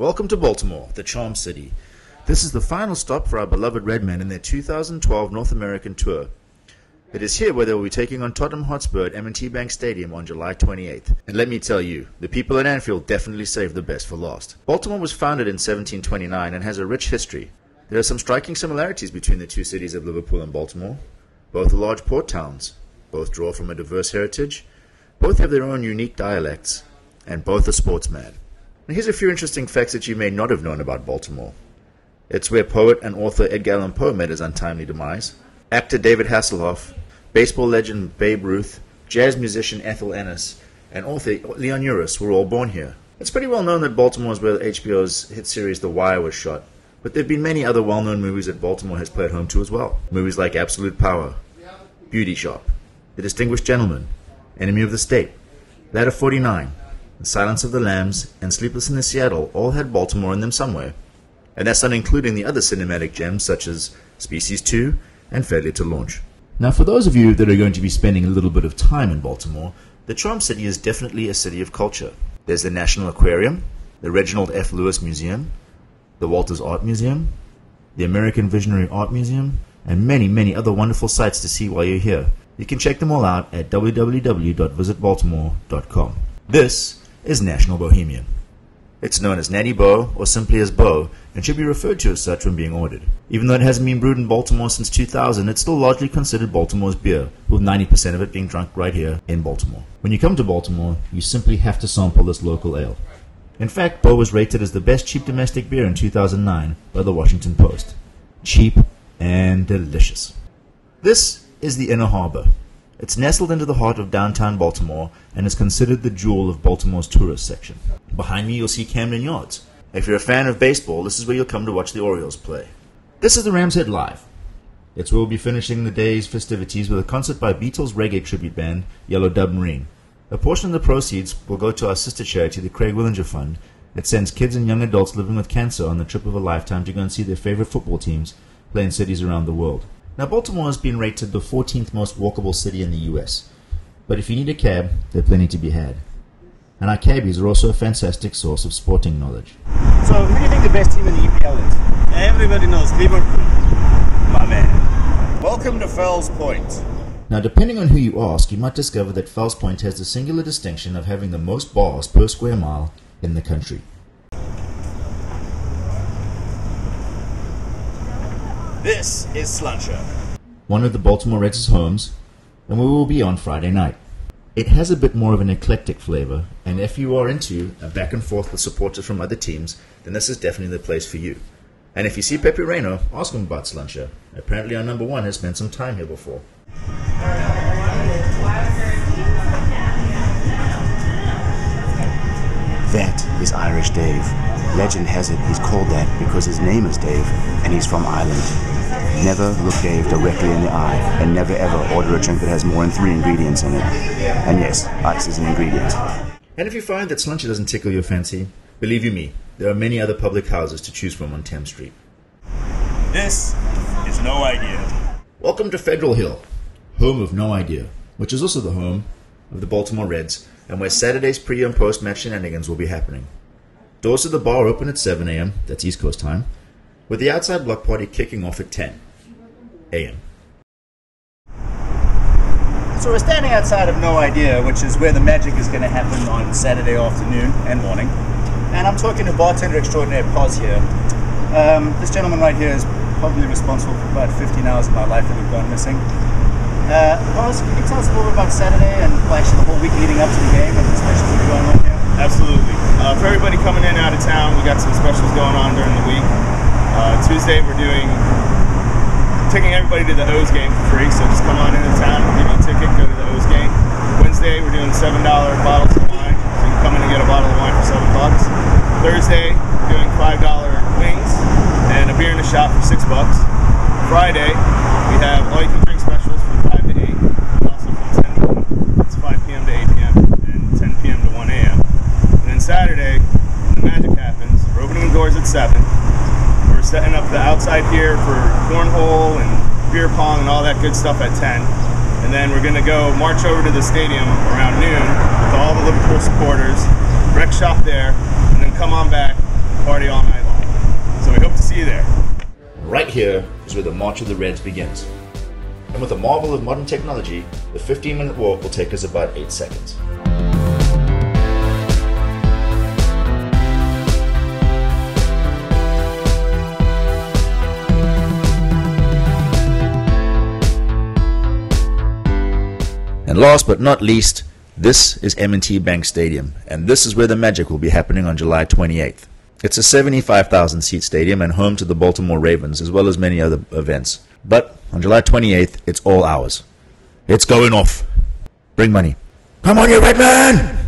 Welcome to Baltimore, the Charm City. This is the final stop for our beloved Redmen in their 2012 North American tour. It is here where they will be taking on Tottenham Hotspur at M&T Bank Stadium on July 28th. And let me tell you, the people at Anfield definitely saved the best for last. Baltimore was founded in 1729 and has a rich history. There are some striking similarities between the two cities of Liverpool and Baltimore. Both are large port towns. Both draw from a diverse heritage. Both have their own unique dialects. And both are sportsmen. Now here's a few interesting facts that you may not have known about Baltimore. It's where poet and author Edgar Allan Poe met his untimely demise. Actor David Hasselhoff, baseball legend Babe Ruth, jazz musician Ethel Ennis, and author Leon Uris were all born here. It's pretty well known that Baltimore is where HBO's hit series The Wire was shot, but there have been many other well-known movies that Baltimore has played home to as well. Movies like Absolute Power, Beauty Shop, The Distinguished Gentleman, Enemy of the State, Ladder 49, The Silence of the Lambs, and Sleepless in Seattle all had Baltimore in them somewhere. And that's not including the other cinematic gems such as Species 2 and Failure to Launch. Now for those of you that are going to be spending a little bit of time in Baltimore, the Charm City is definitely a city of culture. There's the National Aquarium, the Reginald F. Lewis Museum, the Walters Art Museum, the American Visionary Art Museum, and many, many other wonderful sights to see while you're here. You can check them all out at www.visitbaltimore.com. This is National Bohemian. It's known as Natty Bo, or simply as Bo, and should be referred to as such when being ordered. Even though it hasn't been brewed in Baltimore since 2000, it's still largely considered Baltimore's beer, with 90% of it being drunk right here in Baltimore. When you come to Baltimore, you simply have to sample this local ale. In fact, Bo was rated as the best cheap domestic beer in 2009 by the Washington Post. Cheap and delicious. This is the Inner Harbor. It's nestled into the heart of downtown Baltimore and is considered the jewel of Baltimore's tourist section. Behind me you'll see Camden Yards. If you're a fan of baseball, this is where you'll come to watch the Orioles play. This is the Rams Head Live. It's where we'll be finishing the day's festivities with a concert by Beatles reggae tribute band Yellow Dub Marine. A portion of the proceeds will go to our sister charity, the Craig Willinger Fund. It sends kids and young adults living with cancer on the trip of a lifetime to go and see their favorite football teams play in cities around the world. Now, Baltimore has been rated the 14th most walkable city in the U.S., but if you need a cab, there are plenty to be had. And our cabbies are also a fantastic source of sporting knowledge. So, who do you think the best team in the EPL is? Everybody knows Liverpool. My man. Welcome to Fells Point. Now, depending on who you ask, you might discover that Fells Point has the singular distinction of having the most bars per square mile in the country. This is Sluncher, one of the Baltimore Reds' homes, and we will be on Friday night. It has a bit more of an eclectic flavor, and if you are into a back and forth with supporters from other teams, then this is definitely the place for you. And if you see Pepe Reino, ask him about Sluncher. Apparently our number one has spent some time here before. That is Irish Dave. Legend has it he's called that because his name is Dave, and he's from Ireland. Never look Dave directly in the eye, and never ever order a drink that has more than 3 ingredients in it. And yes, ice is an ingredient. And if you find that Sluncher doesn't tickle your fancy, believe you me, there are many other public houses to choose from on Thames Street. This is No Idea. Welcome to Federal Hill, home of No Idea, which is also the home of the Baltimore Reds, and where Saturday's pre- and post-match shenanigans will be happening. Doors to the bar open at 7 a.m., that's East Coast time, with the outside block party kicking off at 10 a.m. So we're standing outside of No Idea, which is where the magic is going to happen on Saturday afternoon and morning. And I'm talking to bartender extraordinaire Paz here. This gentleman right here is probably responsible for about 15 hours of my life that have gone missing. Paz, can you tell us a little bit about Saturday and actually the whole week leading up to the game and the specials that are going on here? Absolutely. For everybody coming in and out of town, we got some specials going on during the week. Tuesday we're taking everybody to the O's game for free, so just come on into town, we'll give you a ticket, go to the O's game. Wednesday we're doing $7 bottles of wine, so you can come in and get a bottle of wine for $7. Thursday we're doing $5 wings and a beer and a shot for $6. Friday we have all you can drink specials from 5 to 8, and also from 10 to 1. It's 5 p.m. to 8 p.m. and 10 p.m. to 1 a.m. And then Saturday, when the magic happens, we're opening the doors at 7. We're setting up the outside here for cornhole and beer pong and all that good stuff at 10. And then we're going to go march over to the stadium around noon with all the Liverpool supporters, rec shop there, and then come on back party all night long. So we hope to see you there. Right here is where the March of the Reds begins. And with the marvel of modern technology, the 15-minute walk will take us about 8 seconds. And last but not least, this is M&T Bank Stadium, and this is where the magic will be happening on July 28th. It's a 75,000 seat stadium and home to the Baltimore Ravens, as well as many other events. But on July 28th, it's all ours. It's going off. Bring money. Come on, you Redman!